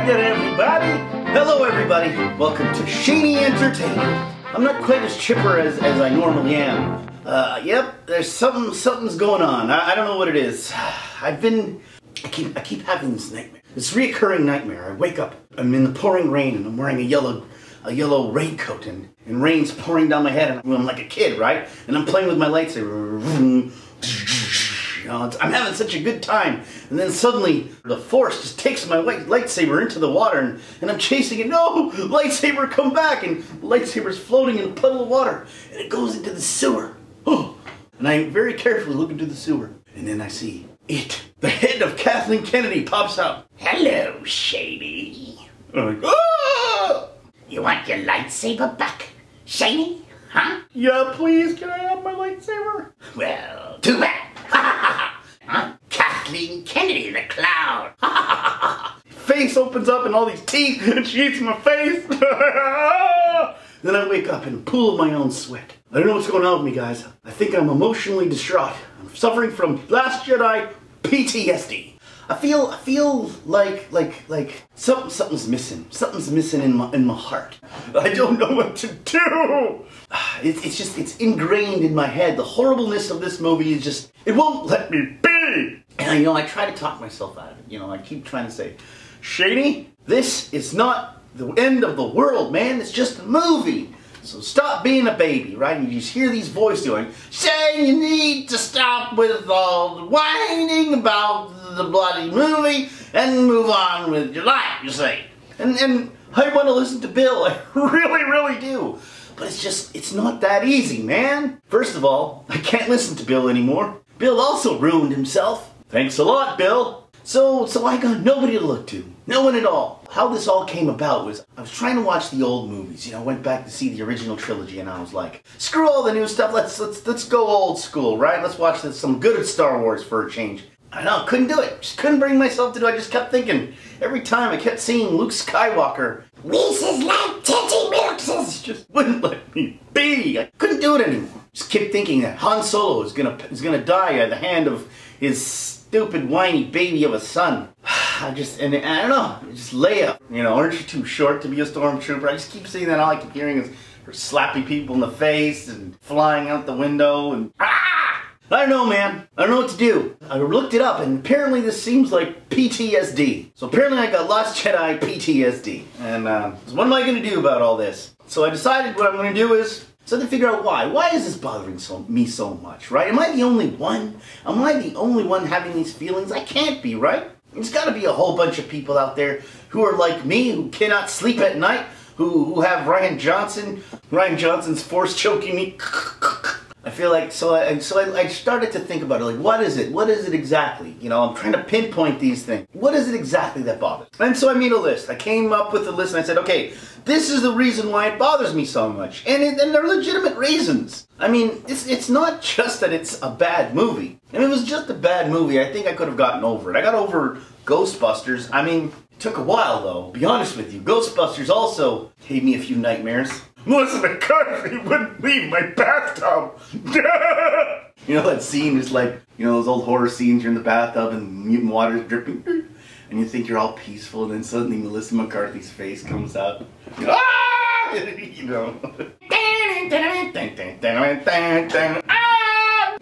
Hiya everybody! Hello everybody! Welcome to Shaney Entertainment. I'm not quite as chipper as I normally am. Yep, there's something's going on. I don't know what it is. I keep having this nightmare. This reoccurring nightmare. I wake up, I'm in the pouring rain and I'm wearing a yellow raincoat and rain's pouring down my head and I'm like a kid, right? And I'm playing with my lightsaber. You know, I'm having such a good time, and then suddenly the force just takes my lightsaber into the water, and I'm chasing it. No, lightsaber, come back! And the lightsaber's floating in a puddle of water, and it goes into the sewer. Oh, and I very carefully look into the sewer, and then I see it. The head of Kathleen Kennedy pops out. Hello, Shady. I'm like, ah! You want your lightsaber back, Shady? Huh? Yeah, please. Can I have my lightsaber? Well, too bad. Huh? Kathleen Kennedy, the clown. Face opens up and all these teeth, and she eats my face. Then I wake up in a pool of my own sweat. I don't know what's going on with me, guys. I think I'm emotionally distraught. I'm suffering from Last Jedi PTSD. I feel like something's missing. Something's missing in my heart. I don't know what to do. It's ingrained in my head. The horribleness of this movie is just, it won't let me be. And you know, I try to talk myself out of it. You know, I keep trying to say, Shady, this is not the end of the world, man. It's just a movie. So stop being a baby, right? And you just hear these voices going, saying you need to stop with all the whining about the bloody movie and move on with your life, you say. And I want to listen to Bill. I really do. But it's not that easy, man. First of all, I can't listen to Bill anymore. Bill also ruined himself. Thanks a lot, Bill. So I got nobody to look to. No one at all. How this all came about was I was trying to watch the old movies. You know, I went back to see the original trilogy and I was like, screw all the new stuff. Let's go old school, right? Let's watch some good Star Wars for a change. I know, couldn't do it. Just couldn't bring myself to do it. I just kept thinking. Every time I kept seeing Luke Skywalker. Reese's like Teddy Milks. Just wouldn't let me be. I couldn't do it anymore. Just kept thinking that Han Solo is gonna die at the hand of his stupid whiny baby of a son. I don't know, just Leia. You know, aren't you too short to be a stormtrooper? I just keep seeing that. All I keep hearing is her slapping people in the face and flying out the window and I don't know, man. I don't know what to do. I looked it up and apparently this seems like PTSD. So apparently I got Last Jedi PTSD. And so what am I going to do about all this? So I decided what I'm going to do is to figure out why. Why is this bothering me so much, right? Am I the only one? Am I the only one having these feelings? I can't be, right? There's got to be a whole bunch of people out there who are like me, who cannot sleep at night, who have Rian Johnson's force choking me. I feel like, so I started to think about it, like, what is it? What is it exactly? You know, I'm trying to pinpoint these things. What is it exactly that bothers me? And so I made a list. I came up with a list and I said, okay, this is the reason why it bothers me so much. And they're legitimate reasons. I mean, it's not just that it's a bad movie. If it was just a bad movie, I think I could have gotten over it. I got over Ghostbusters. I mean, it took a while though, to be honest with you. Ghostbusters also gave me a few nightmares. Melissa McCarthy wouldn't leave my bathtub. You know that scene is like, you know, those old horror scenes, you're in the bathtub and mutant water is dripping, and you think you're all peaceful, and then suddenly Melissa McCarthy's face comes out. Ah! You know.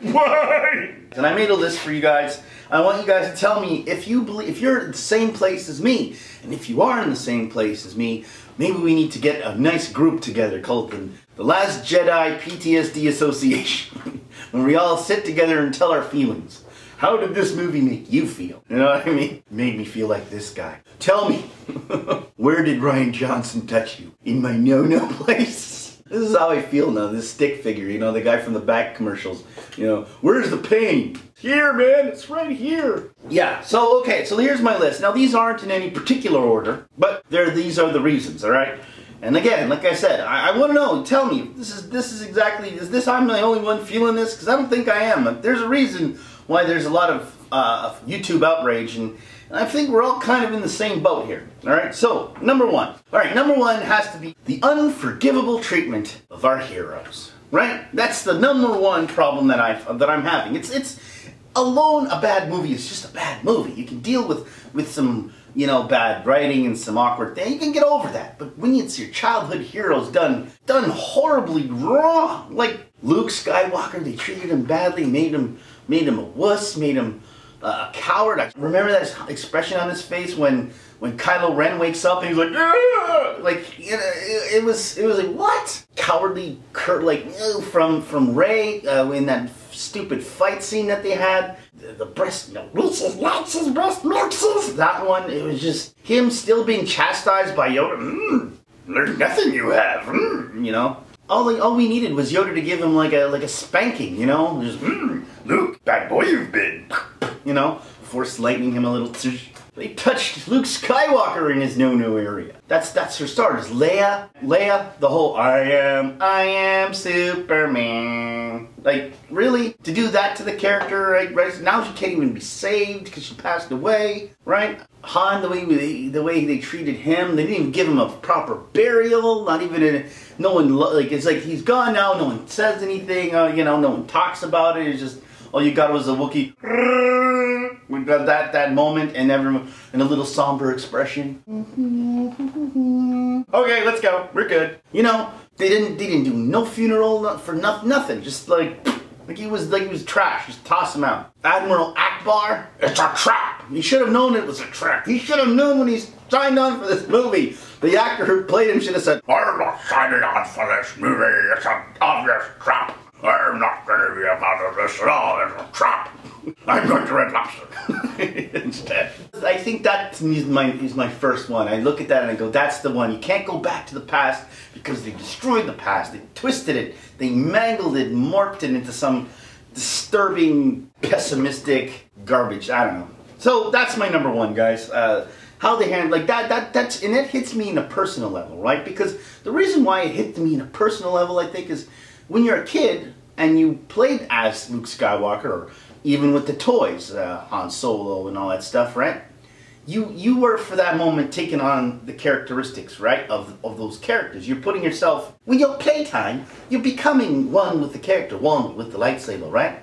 Why? And I made a list for you guys. I want you guys to tell me if you're in the same place as me, and if you are in the same place as me, maybe we need to get a nice group together called the Last Jedi PTSD Association, when we all sit together and tell our feelings. How did this movie make you feel? You know what I mean? It made me feel like this guy. Tell me, where did Rian Johnson touch you? In my no-no place? This is how I feel now, this stick figure, you know, the guy from the back commercials. You know, where's the pain? Here, man, it's right here. Yeah, so okay, so here's my list. Now these aren't in any particular order, but these are the reasons, alright? And again, like I said, I want to know, tell me, is this I'm the only one feeling this? Because I don't think I am. There's a reason why there's a lot of YouTube outrage, and I think we're all kind of in the same boat here. Alright, so, number one. Alright, number one has to be the unforgivable treatment of our heroes. Right? That's the number one problem that I'm having. It's alone, a bad movie is just a bad movie. You can deal with some you know, bad writing and some awkward thing, you can get over that. But when it's your childhood heroes done horribly wrong, like Luke Skywalker, they treated him badly, made him a wuss, made him a coward. I remember that expression on his face when Kylo Ren wakes up and he's like, "Argh!" Like, you know, it was like, what? Cowardly, like from Rey in that stupid fight scene that they had. The breast, reaches, latches, breast mixes. That one, it was just him still being chastised by Yoda. There's nothing you have, you know. All we needed was Yoda to give him like a spanking, you know. Just, Luke, bad boy you've been, you know. Force lightning him a little. They touched Luke Skywalker in his no-no area. That's for starters. Leia, the whole I am Superman. Like, really? To do that to the character, right? Now she can't even be saved because she passed away, right? Han, the way they treated him, they didn't even give him a proper burial. Not even no one, like, it's like he's gone now. No one says anything. You know, no one talks about it. It's just all you got was a Wookiee. We got that moment and everyone and a little somber expression. Okay, let's go. We're good. You know, they didn't do no funeral for nothing. Just like he was trash. Just toss him out. Admiral Akbar, it's a trap. He should have known it was a trap. He should have known when he signed on for this movie. The actor who played him should have said, "I'm not signing on for this movie. It's an obvious trap. I'm not going to be a part of this at all. It's a trap. I'm going to Red Lobster." Instead. I think that is my first one. I look at that and I go, that's the one. You can't go back to the past because they destroyed the past. They twisted it. They mangled it, morphed it into some disturbing, pessimistic garbage. I don't know. So that's my number one, guys. How they handle like that's and it hits me in a personal level, right? Because the reason why it hit me in a personal level, I think, is when you're a kid and you played as Luke Skywalker, or even with the toys, Han Solo and all that stuff, right? You were, for that moment, taking on the characteristics, right, of those characters. You're putting yourself, with your playtime, you're becoming one with the character, one with the lightsaber, right?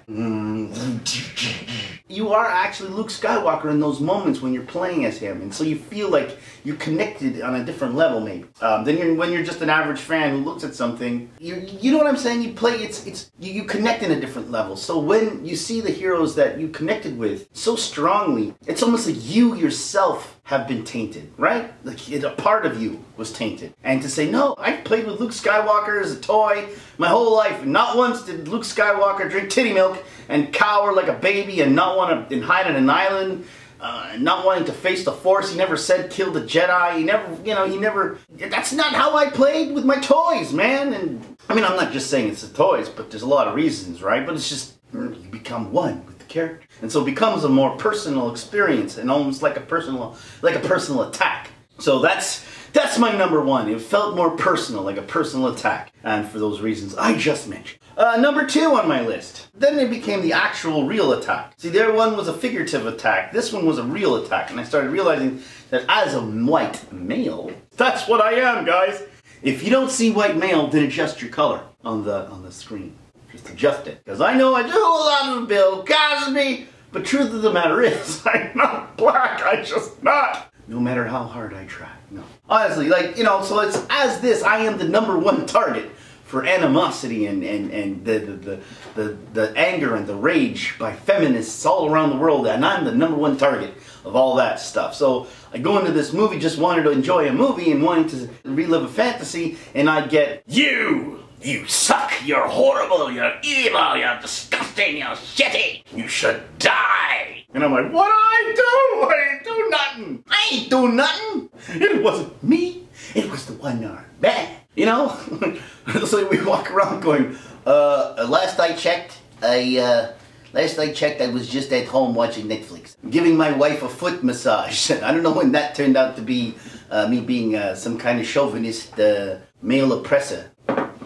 You are actually Luke Skywalker in those moments when you're playing as him, and so you feel like you're connected on a different level, maybe. Then when you're just an average fan who looks at something, you know what I'm saying? You play, you connect in a different level. So when you see the heroes that you connected with so strongly, it's almost like you yourself have been tainted, right? Like a part of you was tainted. And to say, no, I played with Luke Skywalker as a toy my whole life, and not once did Luke Skywalker drink titty milk and cower like a baby and not want to hide on an island, not wanting to face the Force. He never said kill the Jedi. He never, that's not how I played with my toys, man. And I mean, I'm not just saying it's the toys, but there's a lot of reasons, right? But it's just, you become one with the character. And so it becomes a more personal experience and almost like a personal attack. So that's my number one. It felt more personal, like a personal attack. And for those reasons I just mentioned. Number two on my list. Then it became the actual real attack. See, their one was a figurative attack. This one was a real attack. And I started realizing that as a white male, that's what I am, guys. If you don't see white male, then adjust your color on the screen. Just adjust it. Because I know I do a lot of Bill Cosby, but truth of the matter is, I'm not black. I'm just not. No matter how hard I try. No. Honestly, like, you know, so it's as this, I am the number one target for animosity and the anger and the rage by feminists all around the world, and I'm the number one target of all that stuff. So I go into this movie just wanting to enjoy a movie and wanting to relive a fantasy, and I get, you suck, you're horrible, you're evil, you're disgusting, you're shitty, you should die. And I'm like, what did I do? I ain't do nothing. I ain't do nothing. It wasn't me. It was the one-armed man. You know? So we walk around going, last I checked, I was just at home watching Netflix. Giving my wife a foot massage. I don't know when that turned out to be me being some kind of chauvinist male oppressor.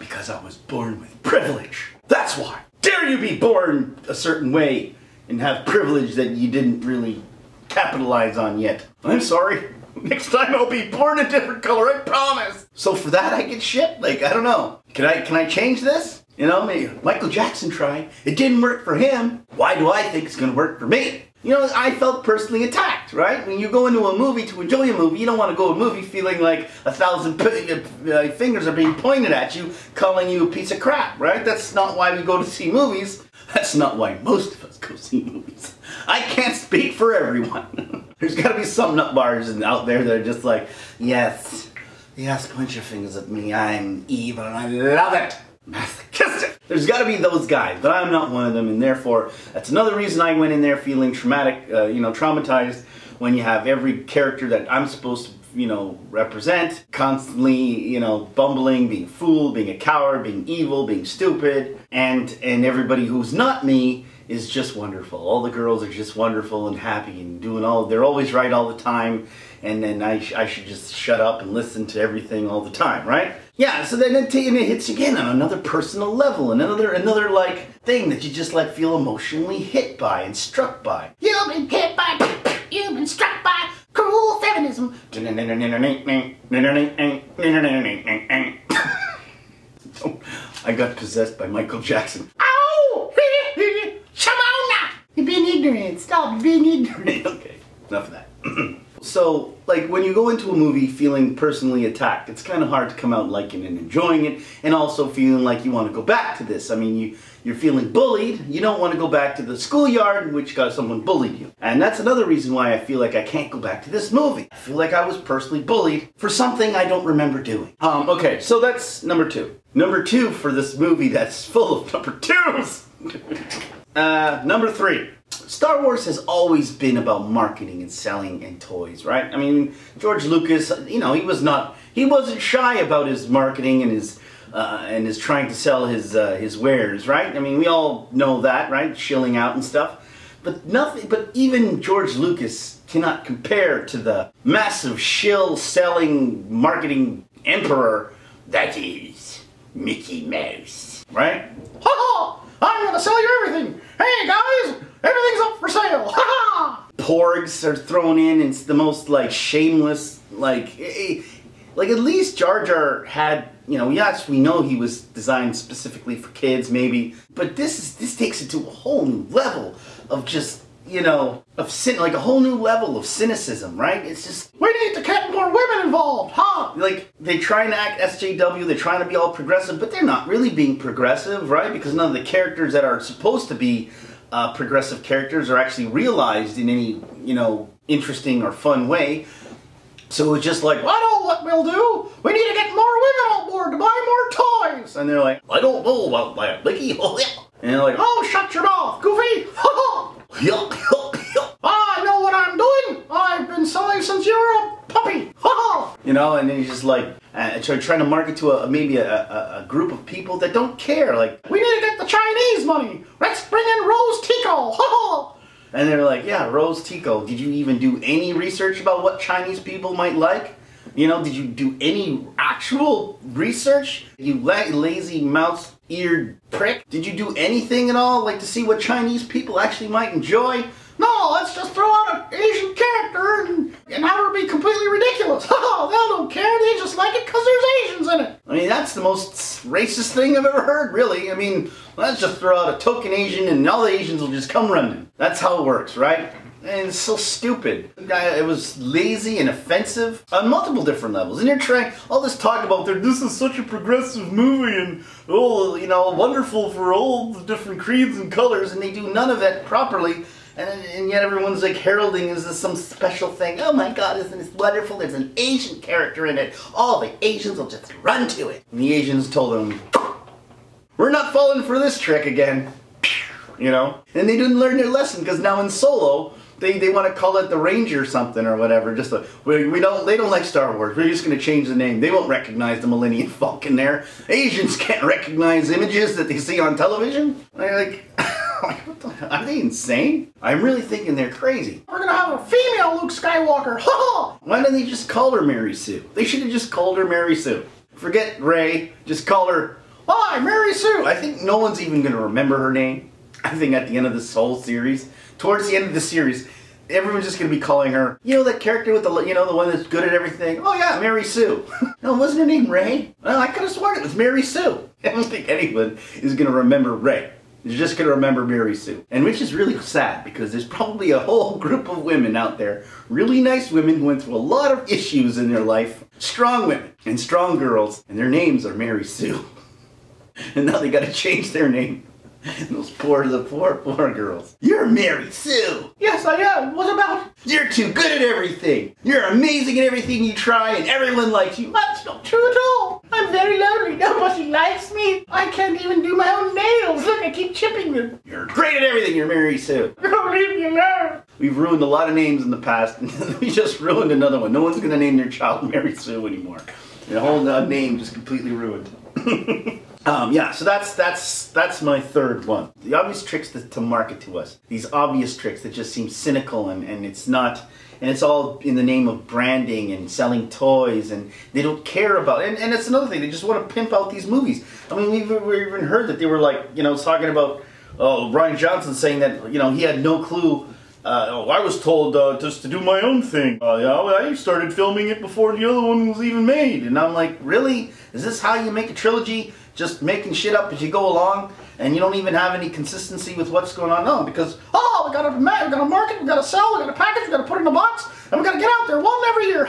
Because I was born with privilege. That's why. Dare you be born a certain way and have privilege that you didn't really capitalize on yet. I'm sorry. Next time I'll be born a different color, I promise. So for that I get shit? Like, I don't know. Can I change this? You know, maybe Michael Jackson tried. It didn't work for him. Why do I think it's gonna work for me? You know, I felt personally attacked, right? When you go into a movie to enjoy a movie, you don't want to go to a movie feeling like 1,000 fingers are being pointed at you, calling you a piece of crap, right? That's not why we go to see movies. That's not why most of us go see movies. I can't speak for everyone. There's got to be some nutbars out there that are just like, yes, point your fingers at me. I'm evil and I love it. Masochistic. There's got to be those guys, but I'm not one of them, and therefore that's another reason I went in there feeling traumatized. When you have every character that I'm supposed to, represent, constantly, bumbling, being a fool, being a coward, being evil, being stupid, and everybody who's not me is just wonderful. All the girls are just wonderful and happy and they're always right all the time, and then I should just shut up and listen to everything all the time, right? Yeah, so then it hits you again on another personal level, another like thing that you just like feel emotionally hit by and struck by. You've been hit by, you've been struck by cruel feminism. I got possessed by Michael Jackson. Ow! Shamona! You're being ignorant. Stop being ignorant. Okay, enough of that. So, like, when you go into a movie feeling personally attacked, it's kind of hard to come out liking and enjoying it, and also feeling like you want to go back to this. I mean, you're feeling bullied, you don't want to go back to the schoolyard in which someone bullied you. And that's another reason why I feel like I can't go back to this movie. I feel like I was personally bullied for something I don't remember doing. Okay, so that's number 2. Number 2 for this movie that's full of number 2s. Number 3. Star Wars has always been about marketing and selling and toys, right? I mean, George Lucas, he wasn't shy about his marketing and his trying to sell his wares, right? I mean, we all know that, right? Shilling out and stuff. But even George Lucas cannot compare to the massive shill-selling marketing emperor that is Mickey Mouse, right? Ha ha! I'm gonna sell you everything! Hey guys! Everything's up for sale! Ha ha! Porgs are thrown in, and it's the most like shameless, like at least Jar Jar had, yes, we know he was designed specifically for kids, maybe, but this takes it to a whole new level of just, like a whole new level of cynicism, right? It's just, we need to get more women involved, huh? Like, they try and act SJW, they're trying to be all progressive, but they're not really being progressive, right? Because none of the characters that are supposed to be progressive characters are actually realized in any, interesting or fun way. So it's just like, I know what we'll do. We need to get more women on board to buy more toys. And they're like, I don't know about that, Mickey. And they're like, oh, shut your mouth, Goofy. I know what I'm doing. I've been selling since you were a puppy. And then he's just like, trying to market to maybe a group of people that don't care. Like, we need to get the Chinese money. Let's bring in Rose Tico. And they're like, yeah, Rose Tico. Did you even do any research about what Chinese people might like? Did you do any actual research? You lazy mouse-eared prick. Did you do anything at all, like to see what Chinese people actually might enjoy? No, let's just throw out an Asian character and have her be completely ridiculous. They don't care. They just like it because there's Asians in it. I mean, that's the most racist thing I've ever heard, really. I mean, let's just throw out a token Asian and all the Asians will just come running. That's how it works, right? And it's so stupid. It was lazy and offensive on multiple different levels. And they're trying, all this talk about this is such a progressive movie and, wonderful for all the different creeds and colors, and they do none of it properly. And yet everyone's like heralding, is this some special thing? Oh my God, isn't this wonderful? There's an Asian character in it. All the Asians will just run to it. And the Asians told them, we're not falling for this trick again. And they didn't learn their lesson, because now in Solo, they want to call it the Ranger something or whatever. Just they don't like Star Wars. We're just going to change the name. They won't recognize the Millennium Falcon there. Asians can't recognize images that they see on television. They're like, what the hell? Are they insane? I'm really thinking they're crazy. We're going to have a female Luke Skywalker. Why don't they just call her Mary Sue? They should have just called her Mary Sue. Forget Rey. Just call her, hi, Mary Sue. I think no one's even going to remember her name. I think at the end of this whole series, towards the end of the series, everyone's just going to be calling her, that character with the one that's good at everything? Oh yeah, Mary Sue. No, wasn't her name Rey? Well, I could have sworn it was Mary Sue. I don't think anyone is going to remember Rey. You're just going to remember Mary Sue. And which is really sad because there's probably a whole group of women out there, really nice women who went through a lot of issues in their life, strong women and strong girls, and their names are Mary Sue. And now they got to change their name. And those poor girls. You're Mary Sue. Yes, I am. What about? You're too good at everything. You're amazing at everything you try and everyone likes you. That's not true at all. I'm very lonely. Nobody likes me. I can't even do my own nails. Look, I keep chipping them. You're great at everything. You're Mary Sue. Don't leave me alone. We've ruined a lot of names in the past. And we just ruined another one. No one's going to name their child Mary Sue anymore. The whole name just completely ruined. Yeah, so that's my third one. The obvious tricks to market to us. These obvious tricks that just seem cynical and it's not, and it's all in the name of branding and selling toys, and they don't care about it. And it's another thing, they just want to pimp out these movies. I mean, we've even heard that they were like, you know, talking about Rian Johnson saying that, you know, he had no clue. I was told just to do my own thing. I started filming it before the other one was even made. And I'm like, really? Is this how you make a trilogy? Just making shit up as you go along, and you don't even have any consistency with what's going on? No, because, we gotta market, we gotta sell, we gotta package, we gotta put it in a box, and we gotta get out there one every year.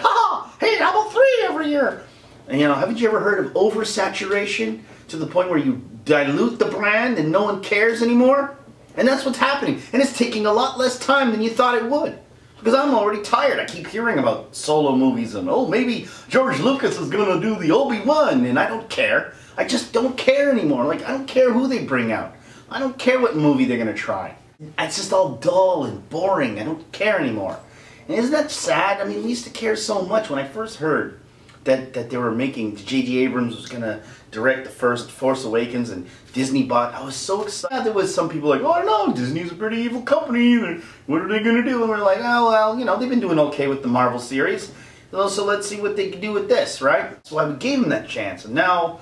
Hey, how about 3 every year? And you know, haven't you ever heard of oversaturation? To the point where you dilute the brand and no one cares anymore? And that's what's happening. And it's taking a lot less time than you thought it would. Because I'm already tired. I keep hearing about solo movies and, maybe George Lucas is going to do the Obi-Wan, and I don't care. I just don't care anymore. Like, I don't care who they bring out. I don't care what movie they're going to try. It's just all dull and boring. I don't care anymore. And isn't that sad? I mean, we used to care so much. When I first heard that they were making, J.J. Abrams was going to direct the first Force Awakens and Disney bought, I was so excited. There was some people like, I don't know, Disney's a pretty evil company. What are they going to do? And we're like, oh, well, you know, they've been doing okay with the Marvel series. So let's see what they can do with this, right? So I gave them that chance. And now,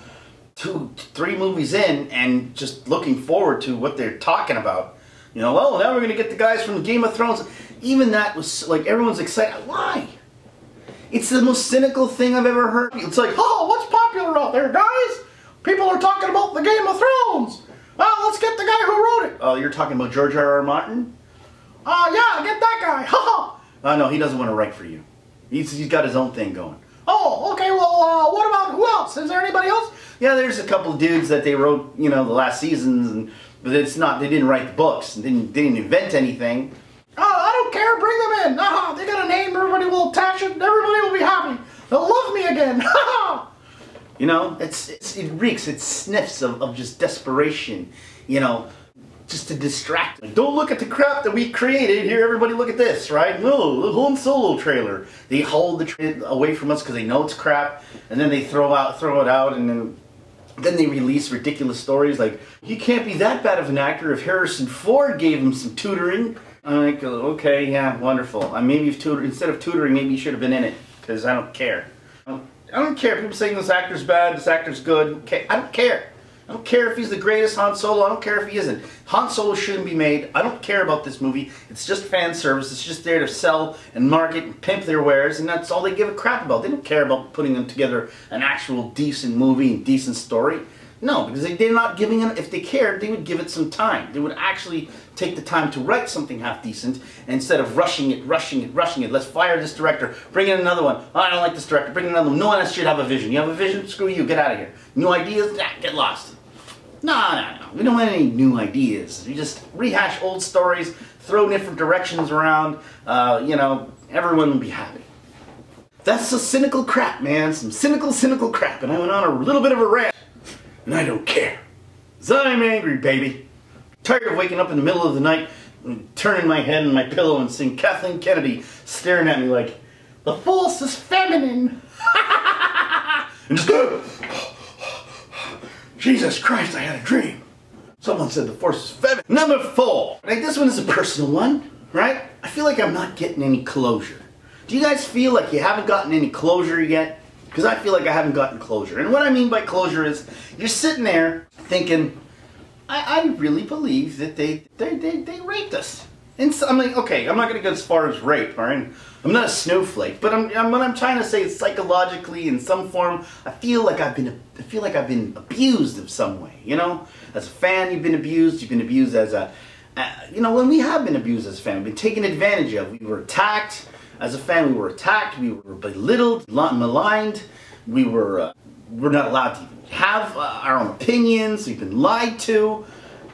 2-3 movies in and just looking forward to what they're talking about. You know, well, now we're going to get the guys from Game of Thrones. Even that was like, everyone's excited. Why? It's the most cynical thing I've ever heard. It's like, what's popular out there, guys? People are talking about the Game of Thrones. Let's get the guy who wrote it. Oh, you're talking about George R.R. Martin? Yeah, get that guy. No, he doesn't want to write for you. He's got his own thing going. Oh, okay, well, what about, who else? Is there anybody else? Yeah, there's a couple of dudes that they wrote, you know, the last seasons, but it's not, they didn't write the books, and they didn't invent anything. I don't care, bring them in. They got a name, everybody will attach it, and everybody will be happy. They'll love me again. You know, it reeks, it sniffs of just desperation, you know, just to distract them. Don't look at the crap that we created. Here, everybody look at this, right? No, the Han Solo trailer. They hold the trailer away from us because they know it's crap, and then they throw it out, and then they release ridiculous stories like, he can't be that bad of an actor if Harrison Ford gave him some tutoring. I'm like, okay, yeah, wonderful. Maybe instead of tutoring, maybe you should have been in it, because I don't care. I don't care. People saying this actor's bad, this actor's good. Okay, I don't care. I don't care if he's the greatest Han Solo. I don't care if he isn't. Han Solo shouldn't be made. I don't care about this movie. It's just fan service. It's just there to sell and market and pimp their wares, and that's all they give a crap about. They don't care about putting them together an actual decent movie and decent story. No, because they're not giving it. If they cared, they would give it some time. They would actually take the time to write something half decent instead of rushing it. Let's fire this director. Bring in another one. Oh, I don't like this director. Bring in another one. No one else should have a vision. You have a vision? Screw you. Get out of here. New ideas? Get lost. No. We don't want any new ideas. We just rehash old stories, throw different directions around. You know, everyone will be happy. That's some cynical crap, man. Some cynical crap. And I went on a little bit of a rant. And I don't care. 'Cause I'm angry, baby. Tired of waking up in the middle of the night and turning my head on my pillow and seeing Kathleen Kennedy staring at me like, the force is feminine. And just Jesus Christ, I had a dream. Someone said the force is feminine. Number 4. Like, this one is a personal one, right? I feel like I'm not getting any closure. Do you guys feel like you haven't gotten any closure yet? Because I feel like I haven't gotten closure. And what I mean by closure is, you're sitting there thinking, I really believe that they raped us. And so I'm like, okay, I'm not gonna go as far as rape, all right? I'm not a snowflake, but what I'm trying to say is psychologically, in some form, I feel like I've been abused of some way, you know? As a fan, you've been abused as a, you know, when we have been abused as a fan, we've been taken advantage of. We were attacked, as a fan, we were attacked, we were belittled, maligned, we're not allowed to even have our own opinions, we've been lied to,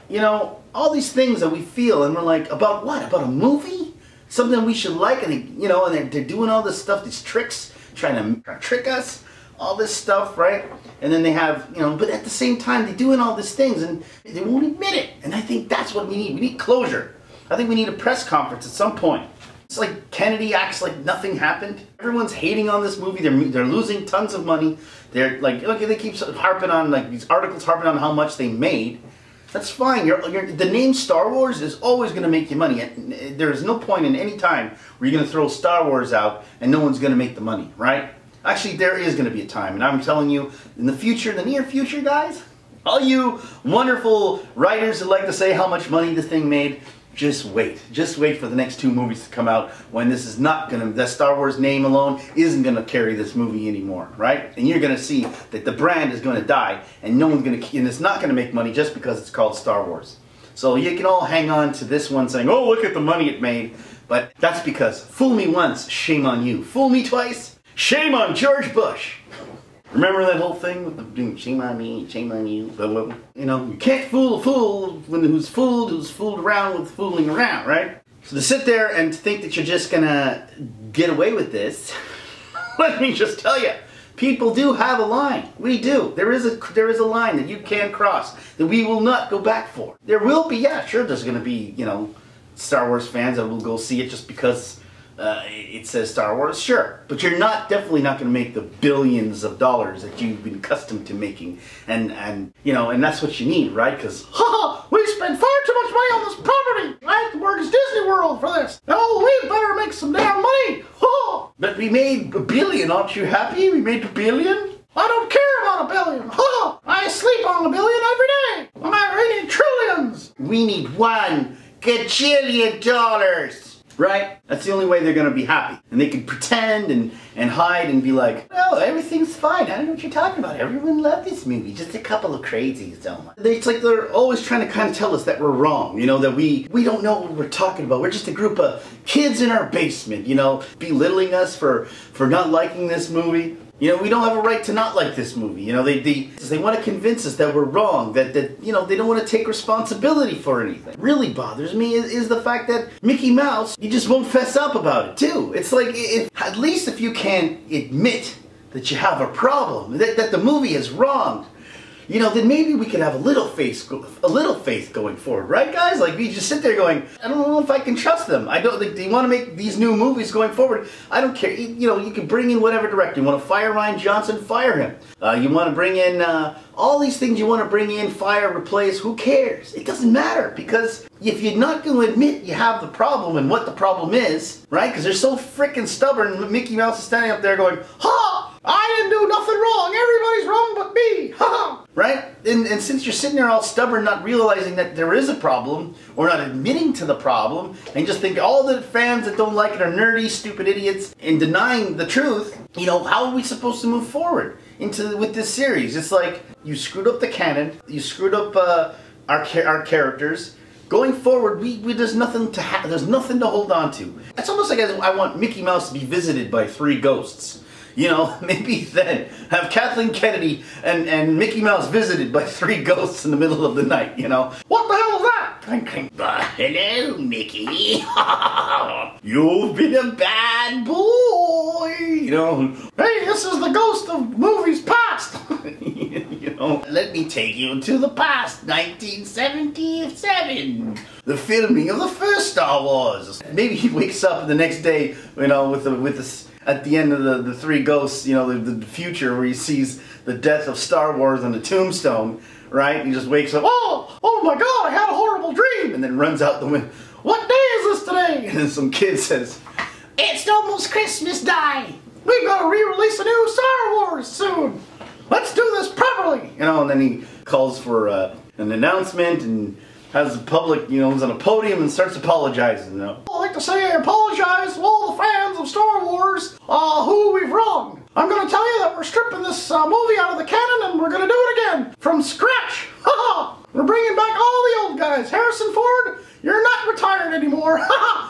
you know, all these things that we feel, and we're like, about what? About a movie? Something we should like, and they, you know, and they're doing all this stuff, these tricks, trying to trick us, all this stuff, right? And then they have, you know, but at the same time, they're doing all these things, and they won't admit it. And I think that's what we need. We need closure. I think we need a press conference at some point. It's like Kennedy acts like nothing happened. Everyone's hating on this movie. They're losing tons of money. They're like, okay, they keep harping on, like, these articles harping on how much they made. That's fine. The name Star Wars is always going to make you money. There is no point in any time where you're going to throw Star Wars out and no one's going to make the money, right? Actually, there is going to be a time, and I'm telling you, in the future, the near future, guys, all you wonderful writers that like to say how much money this thing made, just wait. Just wait for the next 2 movies to come out when this is not going to, the Star Wars name alone isn't going to carry this movie anymore, right? And you're going to see that the brand is going to die, and no one's going to, and it's not going to make money just because it's called Star Wars. So you can all hang on to this one saying, oh, look at the money it made. But that's because fool me once, shame on you. Fool me twice, shame on George Bush. Remember that whole thing with the doing shame on me, shame on you, blah, blah, blah. You know, you can't fool a fool who's fooled around with fooling around, right? So to sit there and think that you're just gonna get away with this, let me just tell you, people do have a line. We do. There is a line that you can cross that we will not go back for. There will be, yeah, sure, there's gonna be, you know, Star Wars fans that will go see it just because it says Star Wars, sure, but you're definitely not going to make the billions of dollars that you've been accustomed to making, and you know, and that's what you need, right? Because we spent far too much money on this property. I have to work as Disney World for this. Oh, we better make some damn money. But we made $1 billion. Aren't you happy? We made $1 billion. I don't care about $1 billion. I sleep on $1 billion every day. I need trillions. We need $1 gajillion. Right? That's the only way they're going to be happy. And they can pretend and hide and be like, oh, everything's fine. I don't know what you're talking about. Everyone loved this movie. Just a couple of crazies don't. It's like they're always trying to kind of tell us that we're wrong. You know, that we don't know what we're talking about. We're just a group of kids in our basement, you know, belittling us for not liking this movie. You know, we don't have a right to not like this movie. You know, they want to convince us that we're wrong, that you know, they don't want to take responsibility for anything. What really bothers me is the fact that Mickey Mouse, he just won't fess up about it too. It's like, at least if you can admit that you have a problem, that the movie is wrong, you know, then maybe we could have a little faith going forward, right, guys? Like, we just sit there going, I don't know if I can trust them. I don't think they want to make these new movies going forward. I don't care. You know, you can bring in whatever director. You want to fire Rian Johnson, fire him. You want to bring in all these things. You want to bring in, fire, replace. Who cares? It doesn't matter, because if you're not going to admit you have the problem and what the problem is, right? Because they're so freaking stubborn. Mickey Mouse is standing up there going, ha! I didn't do nothing wrong. Everybody's wrong but me. Ha! Right? And since you're sitting there all stubborn, not realizing that there is a problem, or not admitting to the problem, and just think all the fans that don't like it are nerdy, stupid idiots, and denying the truth, you know, how are we supposed to move forward with this series? It's like, you screwed up the canon, you screwed up our characters. Going forward, there's nothing to hold on to. It's almost like I want Mickey Mouse to be visited by 3 ghosts. You know, maybe then have Kathleen Kennedy and Mickey Mouse visited by 3 ghosts in the middle of the night, you know. What the hell is that? Clink, clink. Hello, Mickey. You've been a bad boy. You know. Hey, this is the ghost of movies past. You know, let me take you to the past, 1977. The filming of the first Star Wars. Maybe he wakes up the next day, you know, with this. At the end of the 3 ghosts, you know, the future where he sees the death of Star Wars on the tombstone, right? He just wakes up, oh my God, I had a horrible dream, and then runs out the window. What day is this today? And then some kid says, it's almost Christmas Day. We've got to re-release a new Star Wars soon. Let's do this properly. You know, and then he calls for an announcement, and has a public, you know, is on a podium and starts apologizing, you know. I'd like to say I apologize to all the fans of Star Wars who we've wronged. I'm going to tell you that we're stripping this movie out of the canon and we're going to do it again from scratch. Ha! We're bringing back all the old guys. Harrison Ford, you're not retired anymore.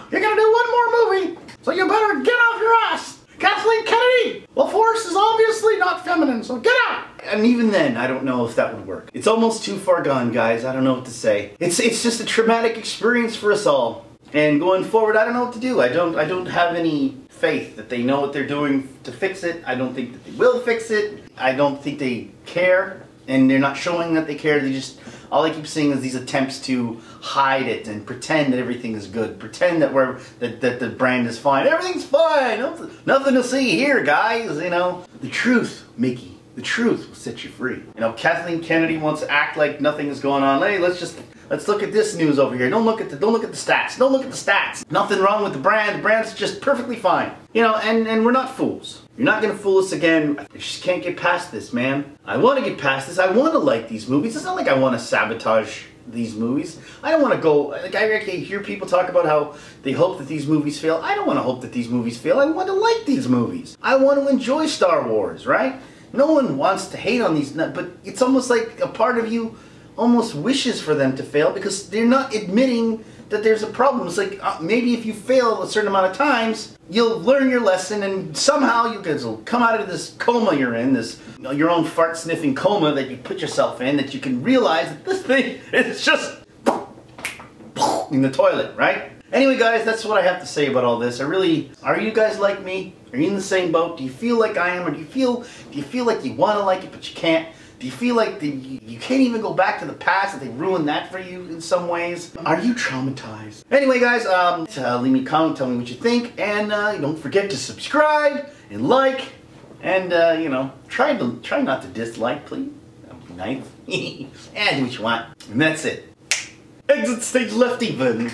You're going to do one more movie, so you better get off your ass. Kathleen Kennedy, the Force is obviously not feminine, so get out. And even then, I don't know if that would work. It's almost too far gone, guys. I don't know what to say. It's just a traumatic experience for us all. And going forward, I don't know what to do. I don't have any faith that they know what they're doing to fix it. I don't think that they will fix it. I don't think they care, and they're not showing that they care. They just, all I keep seeing is these attempts to hide it and pretend that everything is good. Pretend that that the brand is fine. Everything's fine. Nothing to see here, guys. You know, the truth, Mickey. The truth will set you free. You know, Kathleen Kennedy wants to act like nothing is going on. Hey, let's look at this news over here. Don't look at the stats. Don't look at the stats. Nothing wrong with the brand. The brand's just perfectly fine. You know, and we're not fools. You're not gonna fool us again. I just can't get past this, man. I want to get past this. I want to like these movies. It's not like I want to sabotage these movies. I don't want to go, like, I hear people talk about how they hope that these movies fail. I don't want to hope that these movies fail. I want to like these movies. I want to enjoy Star Wars, right? No one wants to hate on these, but it's almost like a part of you almost wishes for them to fail because they're not admitting that there's a problem. It's like maybe if you fail a certain amount of times, you'll learn your lesson and somehow you guys will come out of this coma you're in, this your own fart sniffing coma that you put yourself in, that you can realize that this thing is just in the toilet, right? Anyway, guys, that's what I have to say about all this. Are you guys like me? Are you in the same boat? Do you feel like I am, or do you feel like you want to like it but you can't? Do you feel like you can't even go back to the past, that they ruined that for you in some ways? Are you traumatized? Anyway, guys, leave me a comment, tell me what you think, and don't forget to subscribe and like, and you know, try not to dislike, please. That would be nice. And do what you want, and that's it. Exit stage left even.